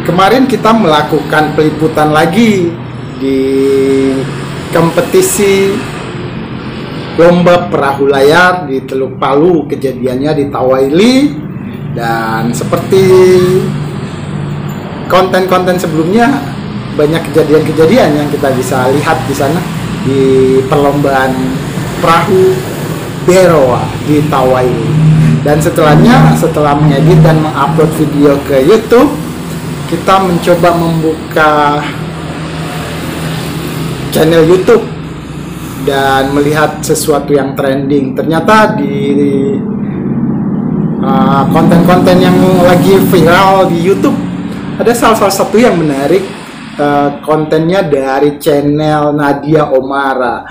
Kemarin kita melakukan peliputan lagi di kompetisi lomba perahu layar di Teluk Palu, kejadiannya di Tawaili. Dan seperti konten-konten sebelumnya, banyak kejadian-kejadian yang kita bisa lihat di sana di perlombaan perahu Beroa di Tawaili. Dan setelah mengedit dan mengupload video ke YouTube, kita mencoba membuka channel YouTube dan melihat sesuatu yang trending. Ternyata di konten-konten yang lagi viral di YouTube ada salah satu yang menarik. Kontennya dari channel Nadia Omara.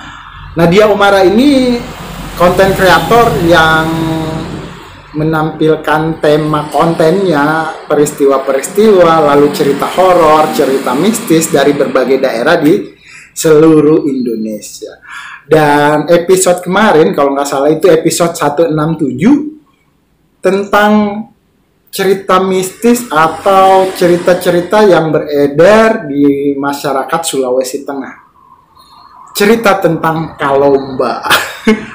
Nadia Omara ini konten kreator yang menampilkan tema kontennya peristiwa-peristiwa, lalu cerita horor, cerita mistis dari berbagai daerah di seluruh Indonesia. Dan episode kemarin, kalau nggak salah itu episode 167, tentang cerita mistis atau cerita-cerita yang beredar di masyarakat Sulawesi Tengah. Cerita tentang Kalomba.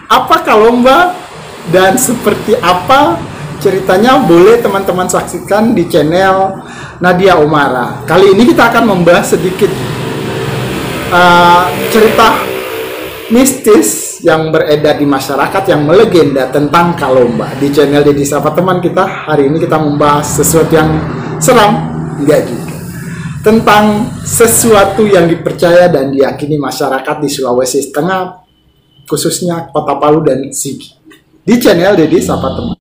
Apa Kalomba dan seperti apa ceritanya, boleh teman-teman saksikan di channel Nadia Omara. Kali ini kita akan membahas sedikit cerita mistis yang beredar di masyarakat yang melegenda tentang Kalomba. Di channel Dedi Sapa Teman kita, hari ini kita membahas sesuatu yang seram, enggak juga, tentang sesuatu yang dipercaya dan diyakini masyarakat di Sulawesi Tengah, khususnya Kota Palu dan Sigi, di channel Dedi Sapa Teman.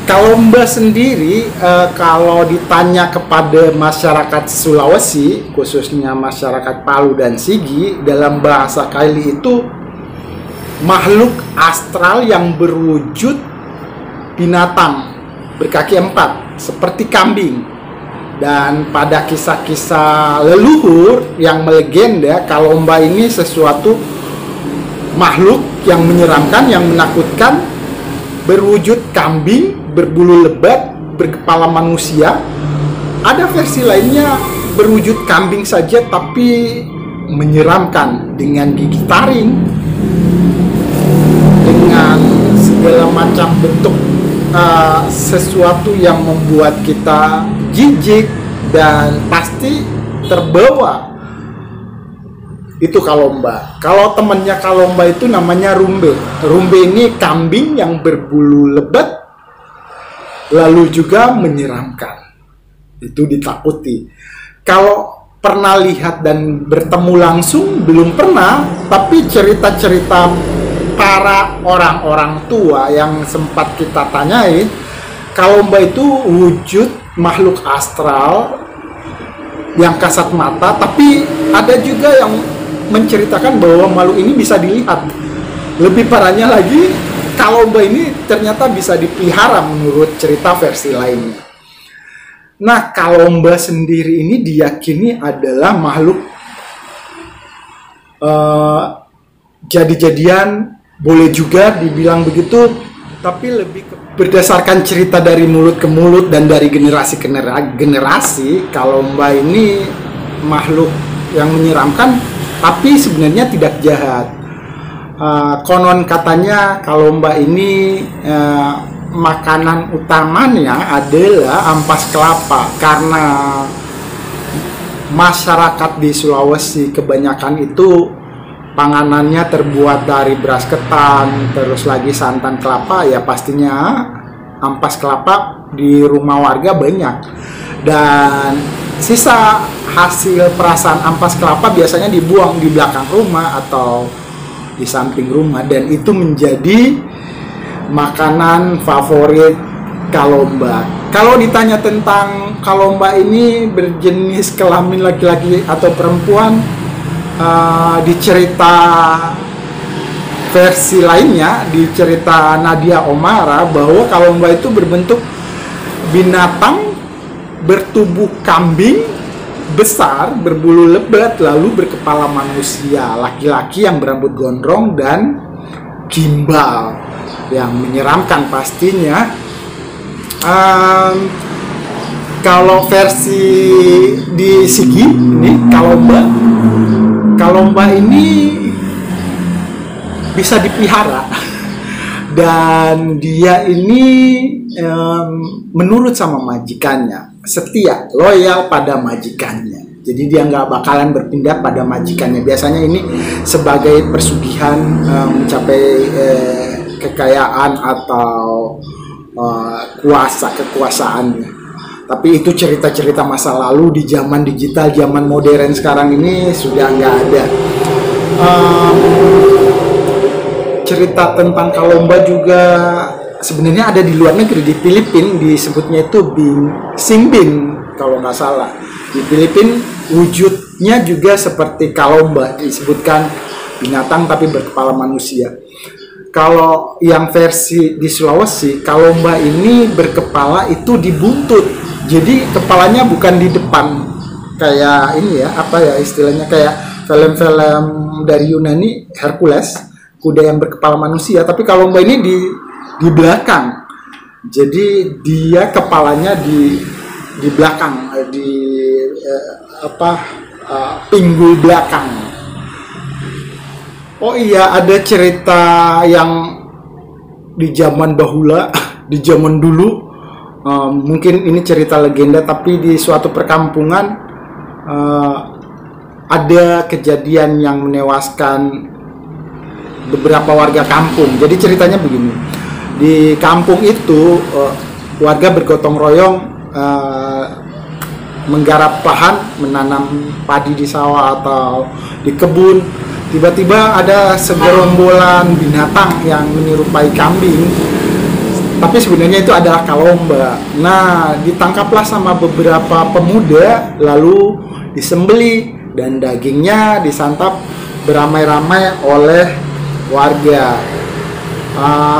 Kalomba sendiri, kalau ditanya kepada masyarakat Sulawesi, khususnya masyarakat Palu dan Sigi, dalam bahasa Kaili itu makhluk astral yang berwujud binatang berkaki 4 seperti kambing. Dan pada kisah-kisah leluhur yang melegenda, Kalomba ini sesuatu makhluk yang menyeramkan, yang menakutkan, berwujud kambing, berbulu lebat, berkepala manusia. Ada versi lainnya berwujud kambing saja tapi menyeramkan, dengan gigi taring, dengan segala macam bentuk sesuatu yang membuat kita jijik dan pasti terbawa. Itu Kalomba. Kalau temannya Kalomba itu namanya Rumbe. Rumbe ini kambing yang berbulu lebat, lalu juga menyeramkan. Itu ditakuti. Kalau pernah lihat dan bertemu langsung, belum pernah, tapi cerita-cerita para orang-orang tua yang sempat kita tanyai, Kalomba itu wujud makhluk astral yang kasat mata, tapi ada juga yang menceritakan bahwa makhluk ini bisa dilihat. Lebih parahnya lagi, Kalomba ini ternyata bisa dipelihara menurut cerita versi lainnya. Nah, Kalomba sendiri ini diyakini adalah makhluk jadi-jadian, boleh juga dibilang begitu, tapi lebih berdasarkan cerita dari mulut ke mulut dan dari generasi ke generasi, Kalomba ini makhluk yang menyeramkan, tapi sebenarnya tidak jahat. Konon katanya Kalomba ini makanan utamanya adalah ampas kelapa, karena masyarakat di Sulawesi kebanyakan itu panganannya terbuat dari beras ketan, terus lagi santan kelapa, ya pastinya ampas kelapa di rumah warga banyak. Dan sisa hasil perasan ampas kelapa biasanya dibuang di belakang rumah atau di samping rumah, dan itu menjadi makanan favorit Kalomba. Kalau ditanya tentang Kalomba ini berjenis kelamin laki-laki atau perempuan, di cerita versi lainnya, di cerita Nadia Omara, bahwa Kalomba itu berbentuk binatang bertubuh kambing besar, berbulu lebat, lalu berkepala manusia, laki-laki yang berambut gondrong dan gimbal, yang menyeramkan pastinya. Kalau versi di Sigi ini, Kalomba ini bisa dipelihara dan dia ini menurut sama majikannya, setia, loyal pada majikannya. Jadi dia nggak bakalan berpindah pada majikannya. Biasanya ini sebagai persugihan, mencapai kekayaan atau kekuasaannya. Tapi itu cerita-cerita masa lalu. Di zaman digital, zaman modern sekarang ini sudah nggak ada. Cerita tentang Kalomba juga sebenarnya ada di luar negeri. Di Filipina disebutnya itu Singbin kalau nggak salah. Di Filipina wujudnya juga seperti Kalomba, disebutkan binatang tapi berkepala manusia. Kalau yang versi di Sulawesi, Kalomba ini berkepala itu di buntut. Jadi kepalanya bukan di depan kayak ini ya, apa ya istilahnya, kayak film-film dari Yunani, Hercules, kuda yang berkepala manusia, tapi Kalomba ini di belakang. Jadi dia kepalanya di belakang, pinggul belakang. Oh iya, ada cerita yang di zaman bahula, di zaman dulu. Mungkin ini cerita legenda, tapi di suatu perkampungan ada kejadian yang menewaskan beberapa warga kampung. Jadi ceritanya begini, di kampung itu warga bergotong royong menggarap lahan, menanam padi di sawah atau di kebun. Tiba-tiba ada segerombolan binatang yang menyerupai kambing, tapi sebenarnya itu adalah Kalomba. Nah, ditangkaplah sama beberapa pemuda, lalu disembeli dan dagingnya disantap beramai-ramai oleh warga.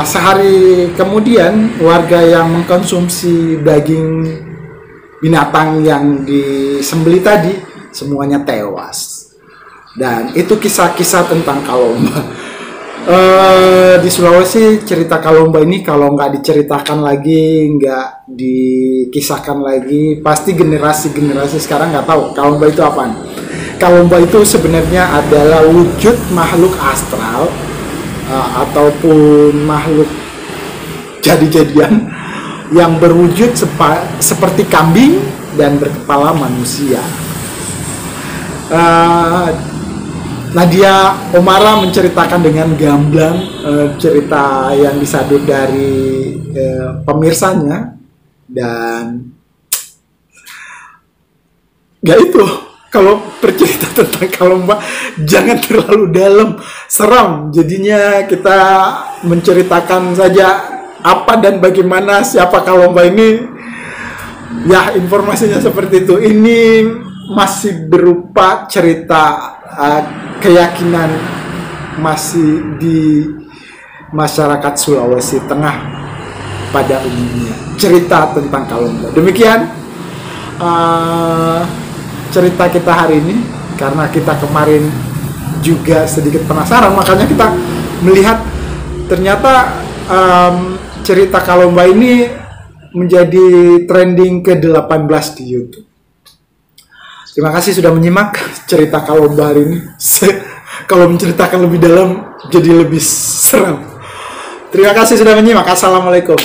Sehari kemudian warga yang mengkonsumsi daging binatang yang disembelih tadi semuanya tewas. Dan itu kisah-kisah tentang Kalomba. Di Sulawesi cerita Kalomba ini kalau nggak diceritakan lagi, nggak dikisahkan lagi, pasti generasi-generasi sekarang nggak tahu Kalomba itu apaan. Kalomba itu sebenarnya adalah wujud makhluk astral ataupun makhluk jadi-jadian yang berwujud seperti kambing dan berkepala manusia. Nadia Omara menceritakan dengan gamblang cerita yang disadut dari pemirsanya, dan ya itu, kalau bercerita tentang Kalomba jangan terlalu dalam, seram. Jadinya kita menceritakan saja apa dan bagaimana siapa Kalomba ini. Ya, informasinya seperti itu. Ini masih berupa cerita keyakinan masih di masyarakat Sulawesi Tengah pada umumnya, cerita tentang Kalomba. Demikian cerita kita hari ini, karena kita kemarin juga sedikit penasaran, makanya kita melihat ternyata cerita Kalomba ini menjadi trending ke-18 di YouTube. Terima kasih sudah menyimak cerita Kalomba hari ini. Kalau menceritakan lebih dalam jadi lebih seram. Terima kasih sudah menyimak. Assalamualaikum.